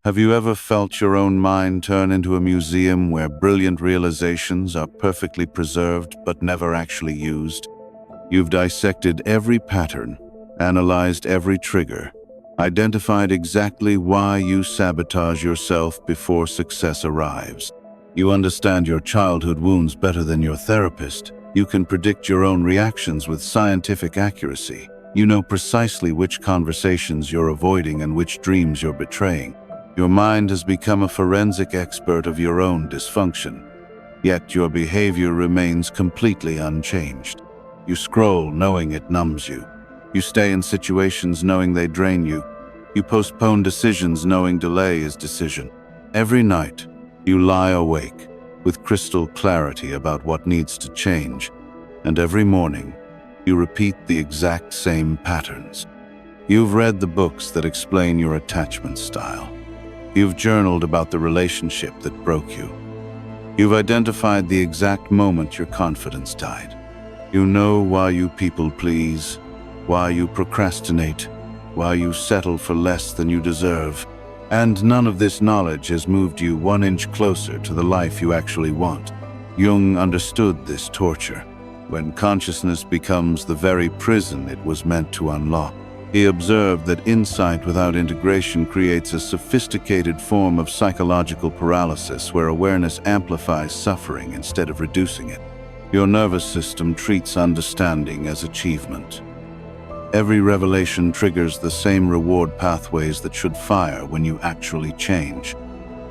Have you ever felt your own mind turn into a museum where brilliant realizations are perfectly preserved but never actually used? You've dissected every pattern, analyzed every trigger, identified exactly why you sabotage yourself before success arrives. You understand your childhood wounds better than your therapist. You can predict your own reactions with scientific accuracy. You know precisely which conversations you're avoiding and which dreams you're betraying. Your mind has become a forensic expert of your own dysfunction, yet your behavior remains completely unchanged. You scroll knowing it numbs you. You stay in situations knowing they drain you. You postpone decisions knowing delay is decision. Every night, you lie awake with crystal clarity about what needs to change, and every morning, you repeat the exact same patterns. You've read the books that explain your attachment style. You've journaled about the relationship that broke you. You've identified the exact moment your confidence died. You know why you people please, why you procrastinate, why you settle for less than you deserve. And none of this knowledge has moved you 1 inch closer to the life you actually want. Jung understood this torture. When consciousness becomes the very prison it was meant to unlock, he observed that insight without integration creates a sophisticated form of psychological paralysis where awareness amplifies suffering instead of reducing it. Your nervous system treats understanding as achievement. Every revelation triggers the same reward pathways that should fire when you actually change.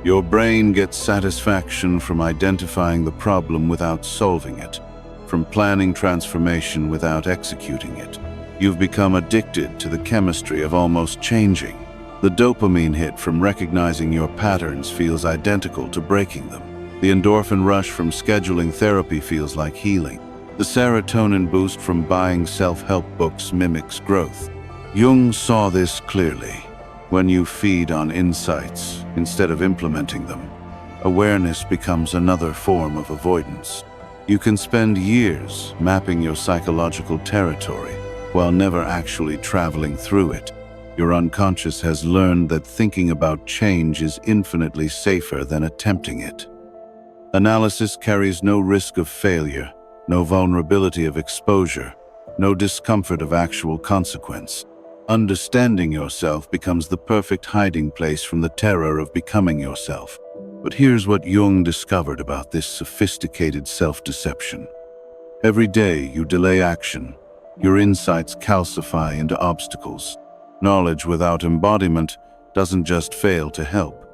Your brain gets satisfaction from identifying the problem without solving it, from planning transformation without executing it. You've become addicted to the chemistry of almost changing. The dopamine hit from recognizing your patterns feels identical to breaking them. The endorphin rush from scheduling therapy feels like healing. The serotonin boost from buying self-help books mimics growth. Jung saw this clearly. When you feed on insights instead of implementing them, awareness becomes another form of avoidance. You can spend years mapping your psychological territory while never actually traveling through it. Your unconscious has learned that thinking about change is infinitely safer than attempting it. Analysis carries no risk of failure, no vulnerability of exposure, no discomfort of actual consequence. Understanding yourself becomes the perfect hiding place from the terror of becoming yourself. But here's what Jung discovered about this sophisticated self-deception. Every day you delay action, your insights calcify into obstacles. Knowledge without embodiment doesn't just fail to help.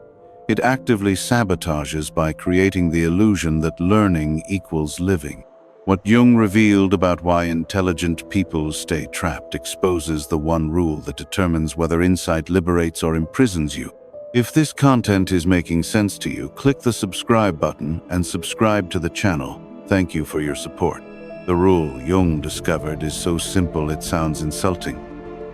It actively sabotages by creating the illusion that learning equals living. What Jung revealed about why intelligent people stay trapped exposes the one rule that determines whether insight liberates or imprisons you. If this content is making sense to you, click the subscribe button and subscribe to the channel. Thank you for your support. The rule Jung discovered is so simple it sounds insulting.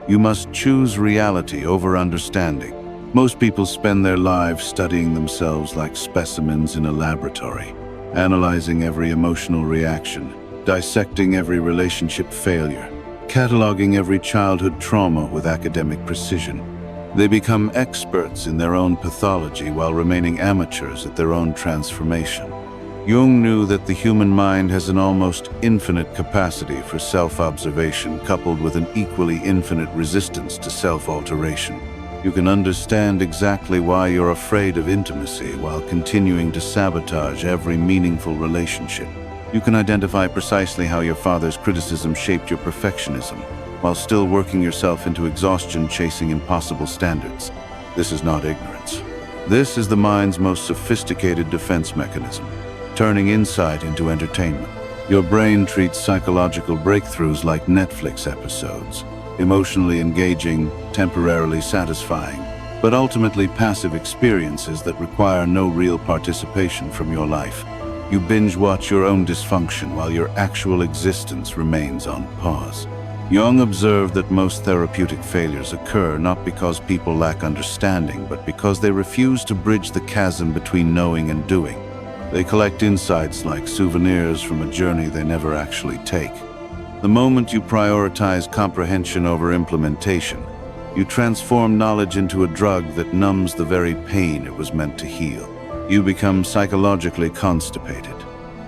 You must choose reality over understanding. Most people spend their lives studying themselves like specimens in a laboratory, analyzing every emotional reaction, dissecting every relationship failure, cataloging every childhood trauma with academic precision. They become experts in their own pathology while remaining amateurs at their own transformation. Jung knew that the human mind has an almost infinite capacity for self-observation coupled with an equally infinite resistance to self-alteration. You can understand exactly why you're afraid of intimacy while continuing to sabotage every meaningful relationship. You can identify precisely how your father's criticism shaped your perfectionism, while still working yourself into exhaustion chasing impossible standards. This is not ignorance. This is the mind's most sophisticated defense mechanism, turning insight into entertainment. Your brain treats psychological breakthroughs like Netflix episodes, emotionally engaging, temporarily satisfying, but ultimately passive experiences that require no real participation from your life. You binge-watch your own dysfunction while your actual existence remains on pause. Jung observed that most therapeutic failures occur not because people lack understanding, but because they refuse to bridge the chasm between knowing and doing. They collect insights like souvenirs from a journey they never actually take. The moment you prioritize comprehension over implementation, You transform knowledge into a drug that numbs the very pain it was meant to heal. You become psychologically constipated,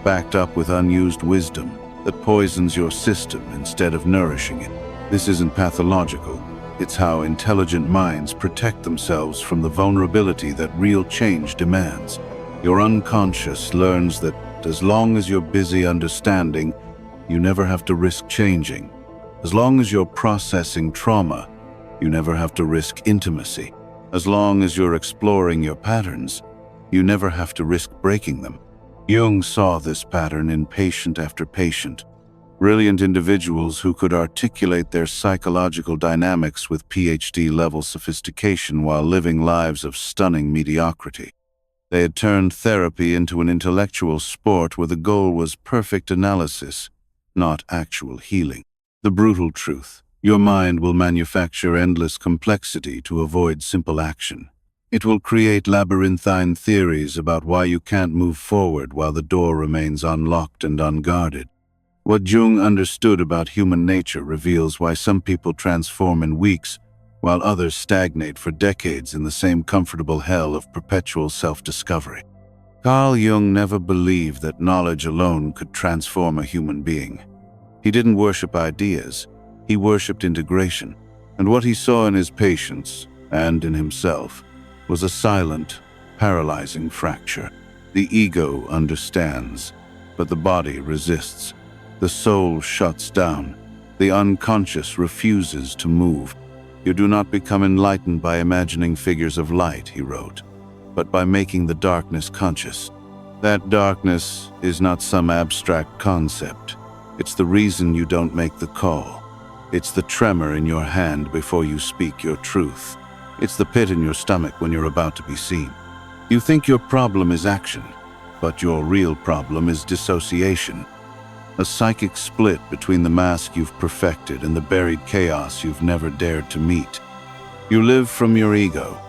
backed up with unused wisdom that poisons your system instead of nourishing it. This isn't pathological. It's how intelligent minds protect themselves from the vulnerability that real change demands. Your unconscious learns that as long as you're busy understanding, you never have to risk changing. As long as you're processing trauma, you never have to risk intimacy. As long as you're exploring your patterns, you never have to risk breaking them. Jung saw this pattern in patient after patient. Brilliant individuals who could articulate their psychological dynamics with PhD-level sophistication while living lives of stunning mediocrity. They had turned therapy into an intellectual sport where the goal was perfect analysis, not actual healing. The brutal truth: your mind will manufacture endless complexity to avoid simple action. It will create labyrinthine theories about why you can't move forward while the door remains unlocked and unguarded. What Jung understood about human nature reveals why some people transform in weeks, while others stagnate for decades in the same comfortable hell of perpetual self-discovery. Carl Jung never believed that knowledge alone could transform a human being. He didn't worship ideas, he worshipped integration, and what he saw in his patients, and in himself, was a silent, paralyzing fracture. The ego understands, but the body resists. The soul shuts down. The unconscious refuses to move. You do not become enlightened by imagining figures of light, he wrote, but by making the darkness conscious. That darkness is not some abstract concept. It's the reason you don't make the call. It's the tremor in your hand before you speak your truth. It's the pit in your stomach when you're about to be seen. You think your problem is action, but your real problem is dissociation. A psychic split between the mask you've perfected and the buried chaos you've never dared to meet. You live from your ego,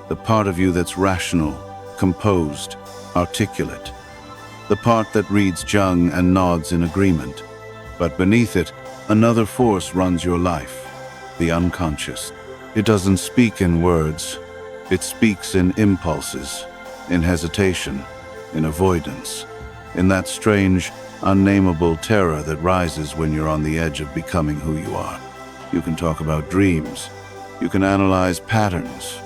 the part of you that's rational, composed, articulate, the part that reads Jung and nods in agreement. But beneath it, another force runs your life, the unconscious. It doesn't speak in words. It speaks in impulses, in hesitation, in avoidance, in that strange, unnameable terror that rises when you're on the edge of becoming who you are. You can talk about dreams. You can analyze patterns.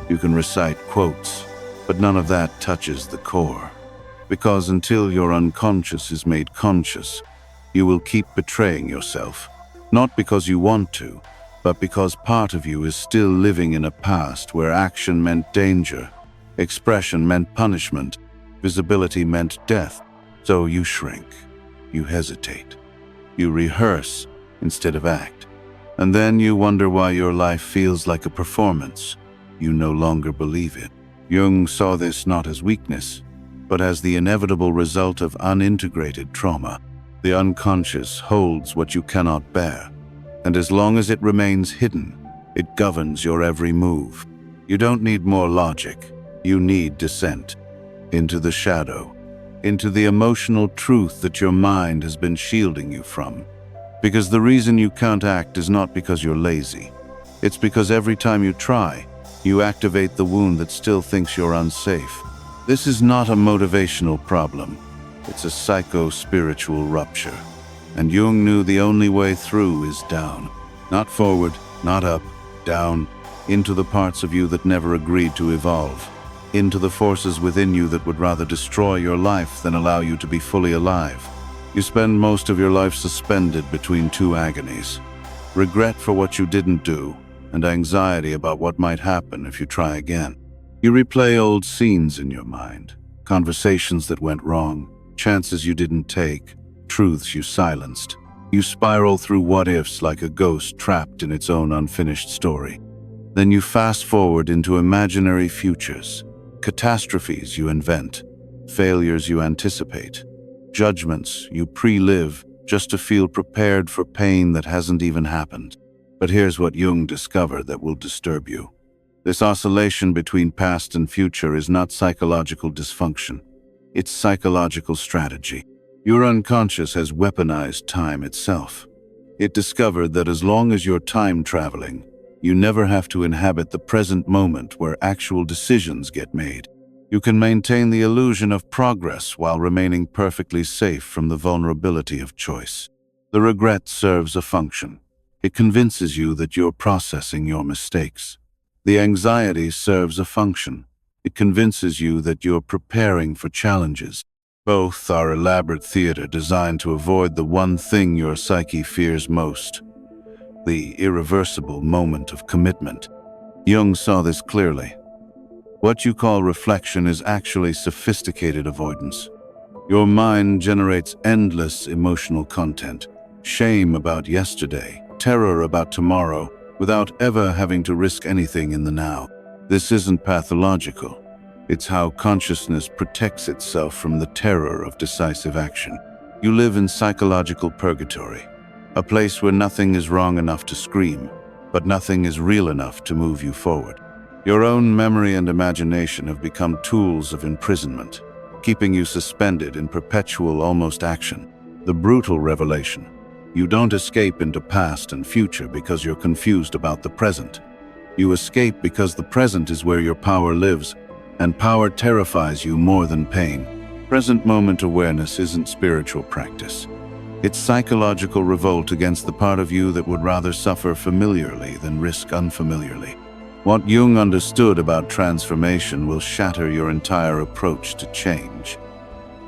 You can recite quotes. But none of that touches the core. Because until your unconscious is made conscious, you will keep betraying yourself. Not because you want to, but because part of you is still living in a past where action meant danger, expression meant punishment, visibility meant death. So you shrink. You hesitate. You rehearse instead of act. And then you wonder why your life feels like a performance. You no longer believe it. Jung saw this not as weakness, but as the inevitable result of unintegrated trauma. The unconscious holds what you cannot bear, and as long as it remains hidden, it governs your every move. You don't need more logic. You need descent into the shadow, into the emotional truth that your mind has been shielding you from. Because the reason you can't act is not because you're lazy. It's because every time you try, you activate the wound that still thinks you're unsafe. This is not a motivational problem. It's a psycho-spiritual rupture. And Jung knew the only way through is down. Not forward, not up, down, into the parts of you that never agreed to evolve. Into the forces within you that would rather destroy your life than allow you to be fully alive. You spend most of your life suspended between two agonies: regret for what you didn't do, and anxiety about what might happen if you try again. You replay old scenes in your mind, conversations that went wrong, chances you didn't take, truths you silenced. You spiral through what-ifs like a ghost trapped in its own unfinished story. Then you fast forward into imaginary futures. Catastrophes you invent, failures you anticipate, judgments you pre-live just to feel prepared for pain that hasn't even happened. But here's what Jung discovered that will disturb you. This oscillation between past and future is not psychological dysfunction. It's psychological strategy. Your unconscious has weaponized time itself. It discovered that as long as you're time traveling, You never have to inhabit the present moment where actual decisions get made. You can maintain the illusion of progress while remaining perfectly safe from the vulnerability of choice. The regret serves a function. It convinces you that you're processing your mistakes. The anxiety serves a function. It convinces you that you're preparing for challenges. Both are elaborate theater designed to avoid the one thing your psyche fears most: the irreversible moment of commitment. Jung saw this clearly. What you call reflection is actually sophisticated avoidance. Your mind generates endless emotional content, shame about yesterday, terror about tomorrow, without ever having to risk anything in the now. This isn't pathological. It's how consciousness protects itself from the terror of decisive action. You live in psychological purgatory, a place where nothing is wrong enough to scream, but nothing is real enough to move you forward. Your own memory and imagination have become tools of imprisonment, keeping you suspended in perpetual almost action. The brutal revelation: you don't escape into past and future because you're confused about the present. You escape because the present is where your power lives, and power terrifies you more than pain. Present moment awareness isn't spiritual practice. It's psychological revolt against the part of you that would rather suffer familiarly than risk unfamiliarly. What Jung understood about transformation will shatter your entire approach to change.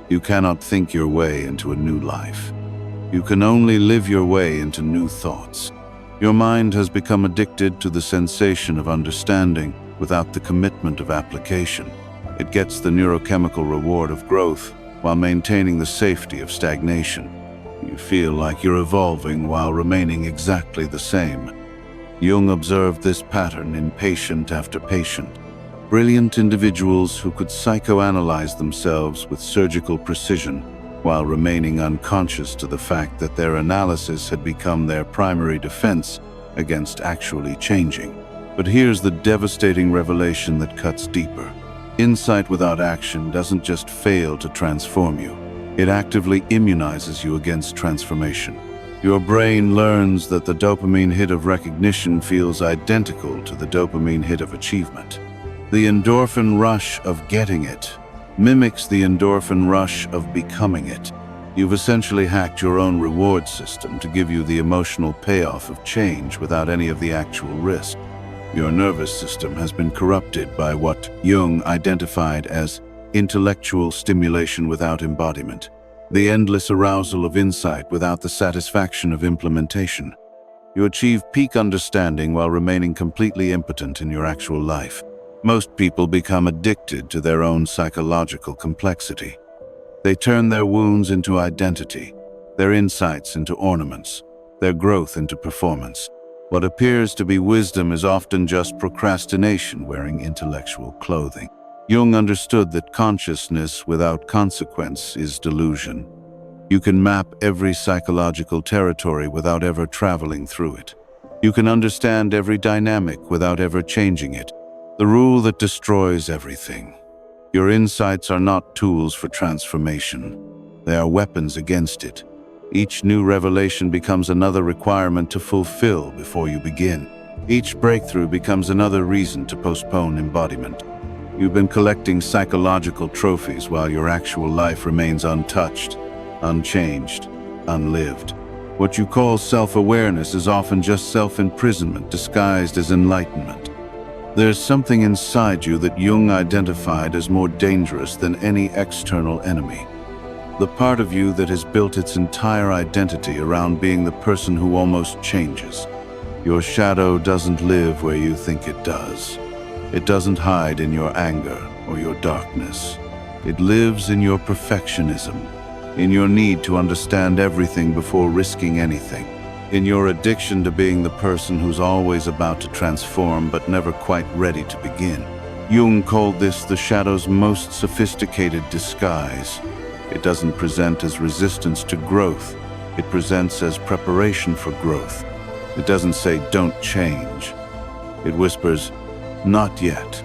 You cannot think your way into a new life. You can only live your way into new thoughts. Your mind has become addicted to the sensation of understanding without the commitment of application. It gets the neurochemical reward of growth while maintaining the safety of stagnation. You feel like you're evolving while remaining exactly the same. Jung observed this pattern in patient after patient. Brilliant individuals who could psychoanalyze themselves with surgical precision while remaining unconscious to the fact that their analysis had become their primary defense against actually changing. But here's the devastating revelation that cuts deeper. Insight without action doesn't just fail to transform you. It actively immunizes you against transformation. Your brain learns that the dopamine hit of recognition feels identical to the dopamine hit of achievement. The endorphin rush of getting it mimics the endorphin rush of becoming it. You've essentially hacked your own reward system to give you the emotional payoff of change without any of the actual risk. Your nervous system has been corrupted by what Jung identified as intellectual stimulation without embodiment, the endless arousal of insight without the satisfaction of implementation. You achieve peak understanding while remaining completely impotent in your actual life. Most people become addicted to their own psychological complexity. They turn their wounds into identity, their insights into ornaments, their growth into performance. What appears to be wisdom is often just procrastination wearing intellectual clothing. Jung understood that consciousness without consequence is delusion. You can map every psychological territory without ever traveling through it. You can understand every dynamic without ever changing it. The rule that destroys everything. Your insights are not tools for transformation. They are weapons against it. Each new revelation becomes another requirement to fulfill before you begin. Each breakthrough becomes another reason to postpone embodiment. You've been collecting psychological trophies while your actual life remains untouched, unchanged, unlived. What you call self-awareness is often just self-imprisonment disguised as enlightenment. There's something inside you that Jung identified as more dangerous than any external enemy. The part of you that has built its entire identity around being the person who almost changes. Your shadow doesn't live where you think it does. It doesn't hide in your anger or your darkness. It lives in your perfectionism, in your need to understand everything before risking anything, in your addiction to being the person who's always about to transform but never quite ready to begin. Jung called this the shadow's most sophisticated disguise. It doesn't present as resistance to growth. It presents as preparation for growth. It doesn't say, "Don't change." It whispers, "Not yet."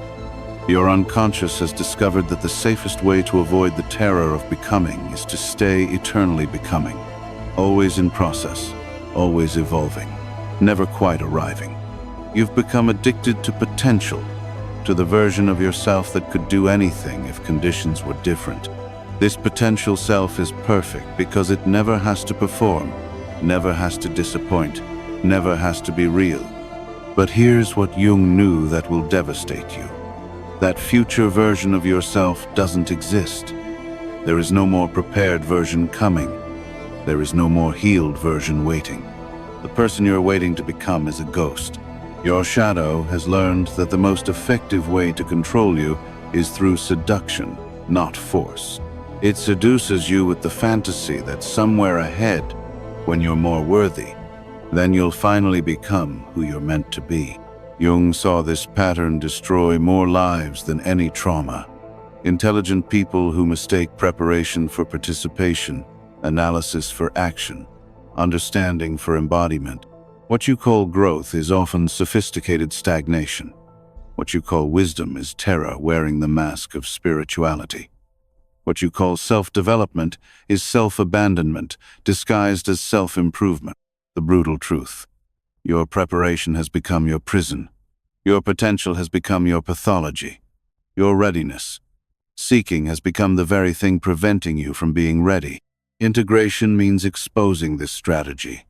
Your unconscious has discovered that the safest way to avoid the terror of becoming is to stay eternally becoming, always in process, always evolving, never quite arriving. You've become addicted to potential, to the version of yourself that could do anything if conditions were different. This potential self is perfect because it never has to perform, never has to disappoint, never has to be real. But here's what Jung knew that will devastate you. That future version of yourself doesn't exist. There is no more prepared version coming. There is no more healed version waiting. The person you're waiting to become is a ghost. Your shadow has learned that the most effective way to control you is through seduction, not force. It seduces you with the fantasy that somewhere ahead, when you're more worthy, then you'll finally become who you're meant to be. Jung saw this pattern destroy more lives than any trauma. Intelligent people who mistake preparation for participation, analysis for action, understanding for embodiment. What you call growth is often sophisticated stagnation. What you call wisdom is terror wearing the mask of spirituality. What you call self-development is self-abandonment disguised as self-improvement. The brutal truth. Your preparation has become your prison. Your potential has become your pathology. Your readiness. Seeking has become the very thing preventing you from being ready. Integration means exposing this strategy.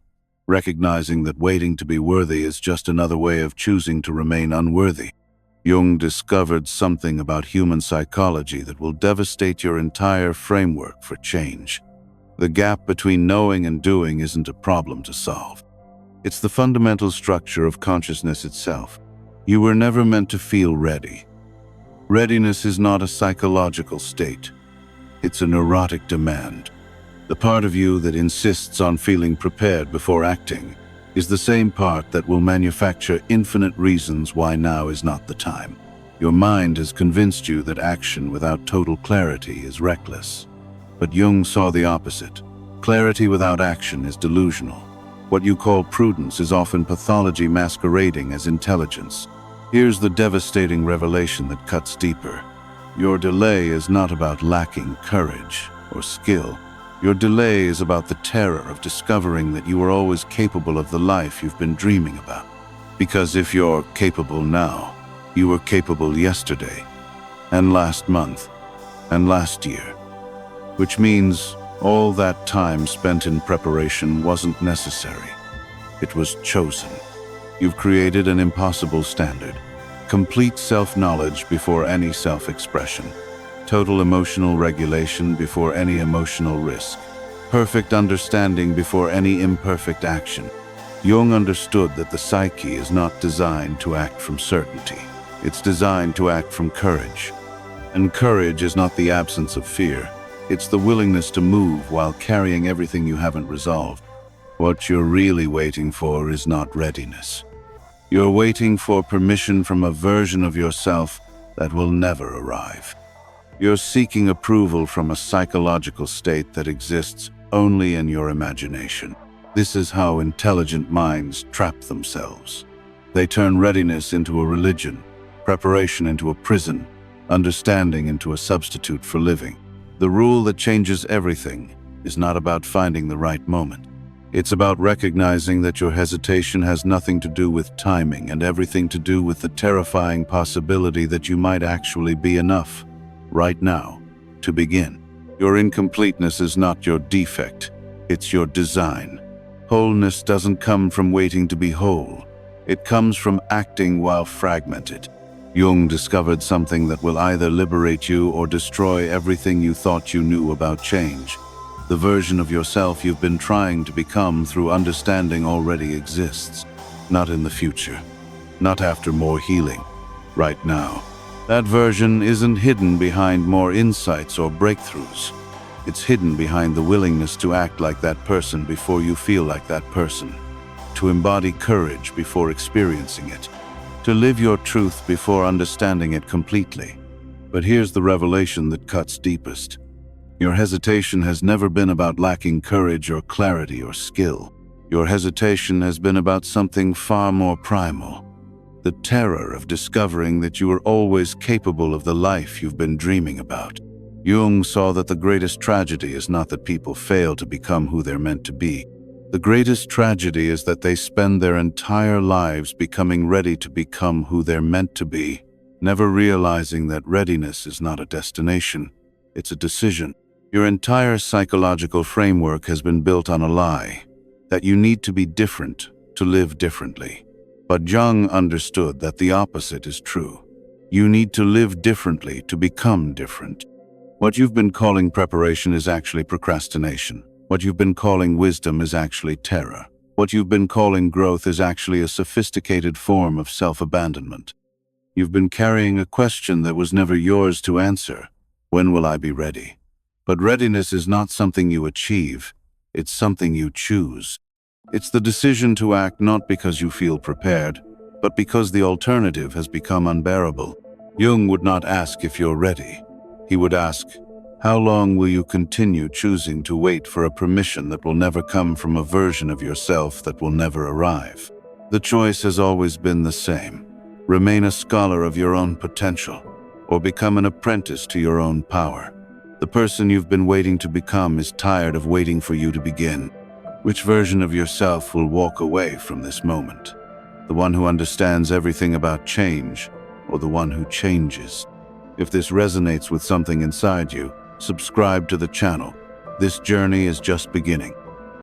Recognizing that waiting to be worthy is just another way of choosing to remain unworthy. Jung discovered something about human psychology that will devastate your entire framework for change. The gap between knowing and doing isn't a problem to solve. It's the fundamental structure of consciousness itself. You were never meant to feel ready. Readiness is not a psychological state. It's a neurotic demand. The part of you that insists on feeling prepared before acting is the same part that will manufacture infinite reasons why now is not the time. Your mind has convinced you that action without total clarity is reckless. But Jung saw the opposite. Clarity without action is delusional. What you call prudence is often pathology masquerading as intelligence. Here's the devastating revelation that cuts deeper. Your delay is not about lacking courage or skill. Your delay is about the terror of discovering that you are always capable of the life you've been dreaming about. Because if you're capable now, you were capable yesterday, and last month, and last year. Which means all that time spent in preparation wasn't necessary. It was chosen. You've created an impossible standard. Complete self-knowledge before any self-expression. Total emotional regulation before any emotional risk. Perfect understanding before any imperfect action. Jung understood that the psyche is not designed to act from certainty. It's designed to act from courage. And courage is not the absence of fear. It's the willingness to move while carrying everything you haven't resolved. What you're really waiting for is not readiness. You're waiting for permission from a version of yourself that will never arrive. You're seeking approval from a psychological state that exists only in your imagination. This is how intelligent minds trap themselves. They turn readiness into a religion, preparation into a prison, understanding into a substitute for living. The rule that changes everything is not about finding the right moment. It's about recognizing that your hesitation has nothing to do with timing and everything to do with the terrifying possibility that you might actually be enough, right now, to begin. Your incompleteness is not your defect, it's your design. Wholeness doesn't come from waiting to be whole. It comes from acting while fragmented. Jung discovered something that will either liberate you or destroy everything you thought you knew about change. The version of yourself you've been trying to become through understanding already exists. Not in the future. Not after more healing. Right now. That version isn't hidden behind more insights or breakthroughs. It's hidden behind the willingness to act like that person before you feel like that person. To embody courage before experiencing it. To live your truth before understanding it completely. But here's the revelation that cuts deepest. Your hesitation has never been about lacking courage or clarity or skill. Your hesitation has been about something far more primal. The terror of discovering that you are always capable of the life you've been dreaming about. Jung saw that the greatest tragedy is not that people fail to become who they're meant to be. The greatest tragedy is that they spend their entire lives becoming ready to become who they're meant to be, never realizing that readiness is not a destination, it's a decision. Your entire psychological framework has been built on a lie, that you need to be different to live differently. But Jung understood that the opposite is true. You need to live differently to become different. What you've been calling preparation is actually procrastination. What you've been calling wisdom is actually terror. What you've been calling growth is actually a sophisticated form of self-abandonment. You've been carrying a question that was never yours to answer. When will I be ready? But readiness is not something you achieve, it's something you choose. It's the decision to act not because you feel prepared, but because the alternative has become unbearable. Jung would not ask if you're ready. He would ask, how long will you continue choosing to wait for a permission that will never come from a version of yourself that will never arrive? The choice has always been the same. Remain a scholar of your own potential, or become an apprentice to your own power. The person you've been waiting to become is tired of waiting for you to begin. Which version of yourself will walk away from this moment? The one who understands everything about change, or the one who changes? If this resonates with something inside you, subscribe to the channel. This journey is just beginning.